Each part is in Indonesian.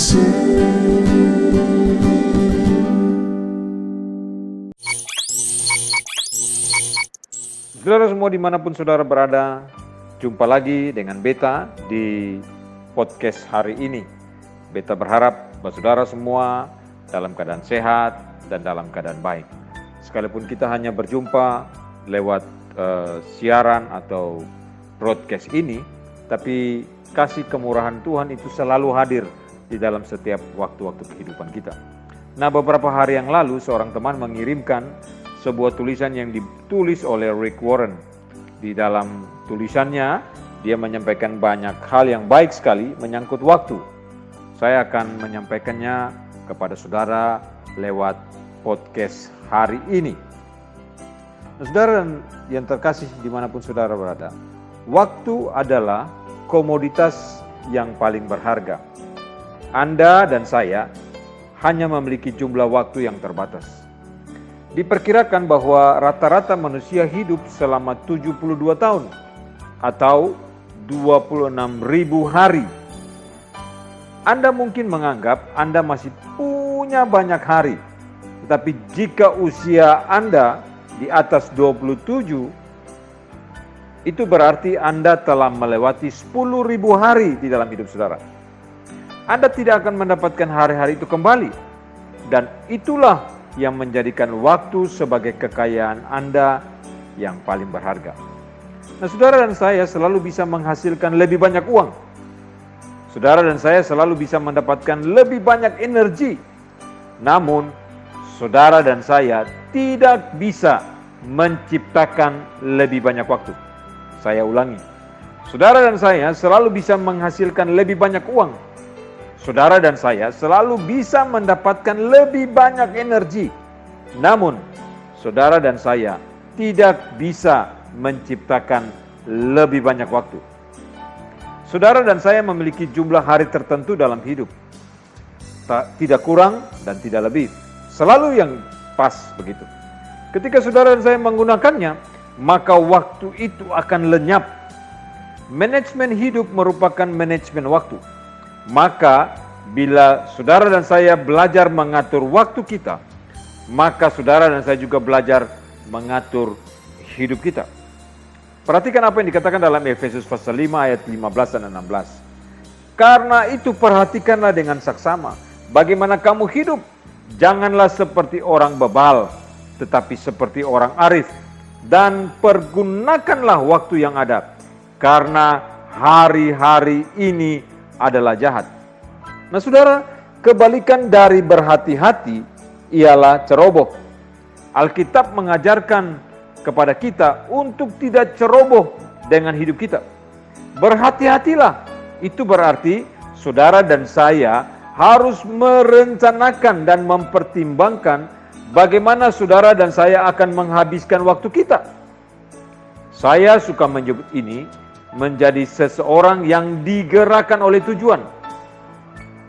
Saudara semua dimanapun saudara berada, jumpa lagi dengan Beta di podcast hari ini. Beta berharap bahwa saudara semua dalam keadaan sehat dan dalam keadaan baik. Sekalipun kita hanya berjumpa lewat siaran atau broadcast ini, tapi kasih kemurahan Tuhan itu selalu hadir di dalam setiap waktu-waktu kehidupan kita. Nah, beberapa hari yang lalu seorang teman mengirimkan sebuah tulisan yang ditulis oleh Rick Warren. Di dalam tulisannya, dia menyampaikan banyak hal yang baik sekali menyangkut waktu. Saya akan menyampaikannya kepada saudara lewat podcast hari ini. Nah, saudara yang terkasih dimanapun saudara berada, waktu adalah komoditas yang paling berharga. Anda dan saya hanya memiliki jumlah waktu yang terbatas. Diperkirakan bahwa rata-rata manusia hidup selama 72 tahun atau 26.000 hari. Anda mungkin menganggap Anda masih punya banyak hari. Tetapi jika usia Anda di atas 27, itu berarti Anda telah melewati 10.000 hari di dalam hidup saudara. Anda tidak akan mendapatkan hari-hari itu kembali. Dan itulah yang menjadikan waktu sebagai kekayaan Anda yang paling berharga. Nah, saudara dan saya selalu bisa menghasilkan lebih banyak uang. Saudara dan saya selalu bisa mendapatkan lebih banyak energi. Namun, saudara dan saya tidak bisa menciptakan lebih banyak waktu. Saya ulangi, saudara dan saya selalu bisa menghasilkan lebih banyak uang. Saudara dan saya selalu bisa mendapatkan lebih banyak energi. Namun, saudara dan saya tidak bisa menciptakan lebih banyak waktu. Saudara dan saya memiliki jumlah hari tertentu dalam hidup. Tidak kurang dan tidak lebih. Selalu yang pas begitu. Ketika saudara dan saya menggunakannya, maka waktu itu akan lenyap. Manajemen hidup merupakan manajemen waktu. Maka bila saudara dan saya belajar mengatur waktu kita, maka saudara dan saya juga belajar mengatur hidup kita. Perhatikan apa yang dikatakan dalam Efesus pasal 5 ayat 15 dan 16. Karena itu perhatikanlah dengan saksama bagaimana kamu hidup. Janganlah seperti orang bebal, tetapi seperti orang arif. Dan pergunakanlah waktu yang ada, karena hari-hari ini adalah jahat. Nah, saudara, kebalikan dari berhati-hati ialah ceroboh. Alkitab mengajarkan kepada kita untuk tidak ceroboh dengan hidup kita. Berhati-hatilah, itu berarti saudara dan saya harus merencanakan dan mempertimbangkan bagaimana saudara dan saya akan menghabiskan waktu kita. Saya suka menyebut ini menjadi seseorang yang digerakkan oleh tujuan.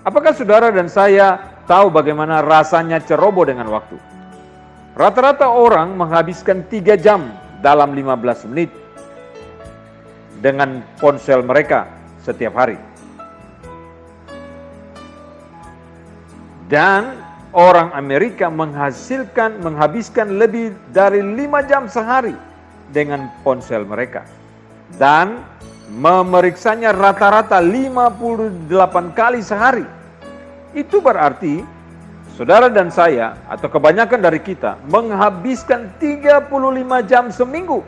Apakah saudara dan saya tahu bagaimana rasanya ceroboh dengan waktu? Rata-rata orang menghabiskan 3 jam dalam 15 menit dengan ponsel mereka setiap hari. Dan orang Amerika menghabiskan lebih dari 5 jam sehari dengan ponsel mereka. Dan memeriksanya rata-rata 58 kali sehari. Itu berarti saudara dan saya atau kebanyakan dari kita menghabiskan 35 jam seminggu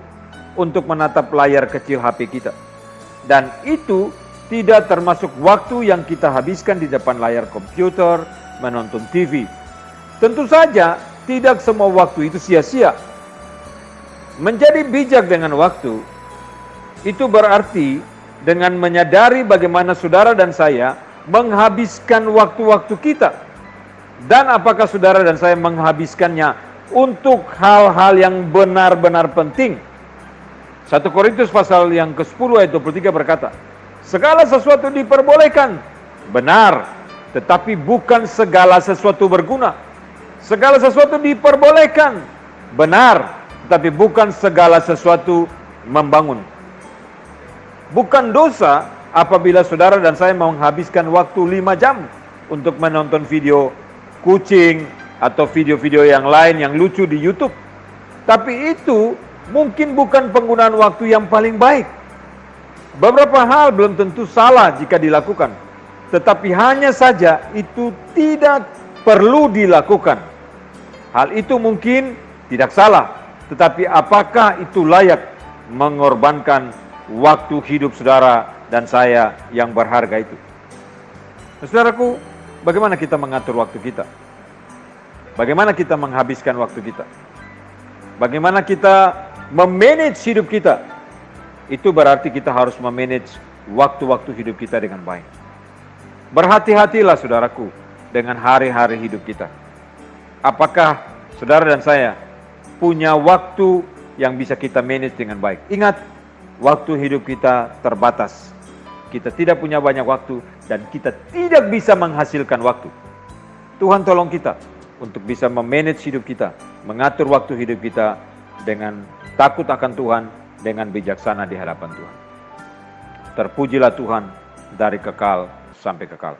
untuk menatap layar kecil HP kita. Dan itu tidak termasuk waktu yang kita habiskan di depan layar komputer, menonton TV. Tentu saja tidak semua waktu itu sia-sia. Menjadi bijak dengan waktu itu berarti dengan menyadari bagaimana saudara dan saya menghabiskan waktu-waktu kita. Dan apakah saudara dan saya menghabiskannya untuk hal-hal yang benar-benar penting. 1 Korintus pasal yang ke-10 ayat 23 berkata, segala sesuatu diperbolehkan, benar, tetapi bukan segala sesuatu berguna. Segala sesuatu diperbolehkan, benar, tetapi bukan segala sesuatu membangun. Bukan dosa apabila saudara dan saya menghabiskan waktu 5 jam untuk menonton video kucing atau video-video yang lain yang lucu di YouTube. Tapi itu mungkin bukan penggunaan waktu yang paling baik. Beberapa hal belum tentu salah jika dilakukan, tetapi hanya saja itu tidak perlu dilakukan. Hal itu mungkin tidak salah, tetapi apakah itu layak mengorbankan waktu hidup saudara dan saya yang berharga itu? Saudaraku, bagaimana kita mengatur waktu kita? Bagaimana kita menghabiskan waktu kita? Bagaimana kita memanage hidup kita? Itu berarti kita harus memanage waktu-waktu hidup kita dengan baik. Berhati-hatilah saudaraku dengan hari-hari hidup kita. Apakah saudara dan saya punya waktu yang bisa kita manage dengan baik? Ingat, waktu hidup kita terbatas. Kita tidak punya banyak waktu dan kita tidak bisa menghasilkan waktu. Tuhan tolong kita untuk bisa memanage hidup kita, mengatur waktu hidup kita dengan takut akan Tuhan, dengan bijaksana di hadapan Tuhan. Terpujilah Tuhan dari kekal sampai kekal.